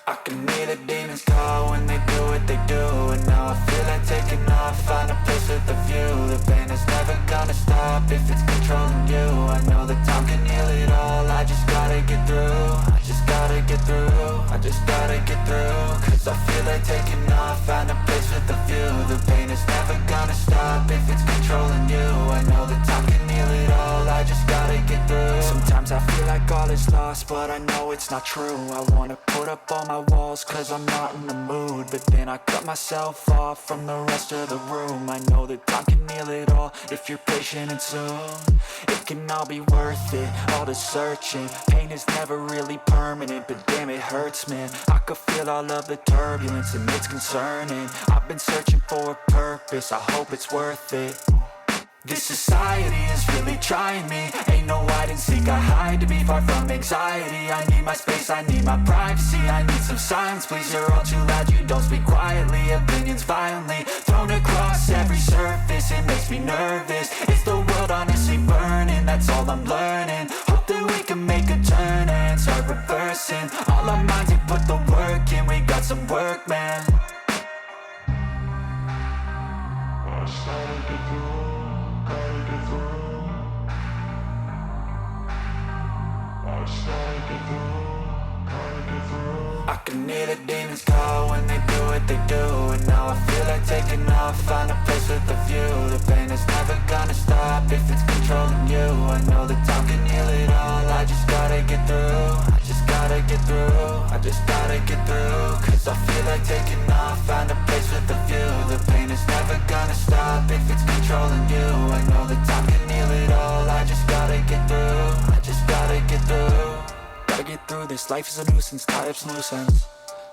I can hear the demons call when they do what they do. And now I feel like taking off, find a place with a view. The pain is never gonna stop if it's controlling you. I know that time can heal it all, I just gotta get through. I just gotta get through, I just gotta get through. Cause I feel like taking off, find a place with a view. The pain is never gonna stop if it's controlling you. I know that time can heal it all, I just gotta get through. Sometimes I feel like all is lost, but I know it's not true. I wanna put up all my walls cause I'm not in the mood, but then I cut myself off from the rest of the room. I know that time can heal it all if you're patient and soon it can all be worth it, all the searching. Pain is never really permanent, but damn it hurts, man. I could feel all of the turbulence and it's concerning. I've been searching for a purpose, I hope it's worth it. This society is really trying me. Ain't no hide and seek, I hide to be far from anxiety. I need my space, I need my privacy, I need some silence, please. You're all too loud, you don't speak quietly. Opinions violently thrown across every surface, it makes me nervous. Is the world honestly burning? That's all I'm learning. Hope that we can make a turn and start reversing. All our minds and put the work in, we got some work, man. I started to do. I can hear the demons call when they do what they do. And now I feel like taking off, find a place with a view. The pain is never gonna stop if it's controlling you. I know that time can heal it all, I just gotta get through. I just gotta get through, I just gotta get through. Cause I feel like taking off, find a place with a view. The pain is never gonna stop if it's controlling you. I know that time can heal it all, I just gotta get through. I just gotta get through. Gotta get through this, life is a nuisance, tie up some loose ends.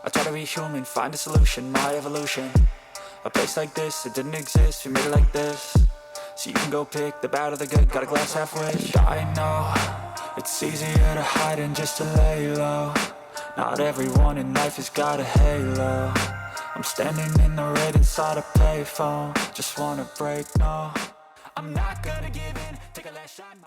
I try to be human, find a solution, my evolution. A place like this, it didn't exist, we made it like this. So you can go pick the bad or the good, got a glass halfway. I know, it's easier to hide than just to lay low. Not everyone in life has got a halo. I'm standing in the red inside a payphone. Just wanna break, no, I'm not gonna give in, take a last shot.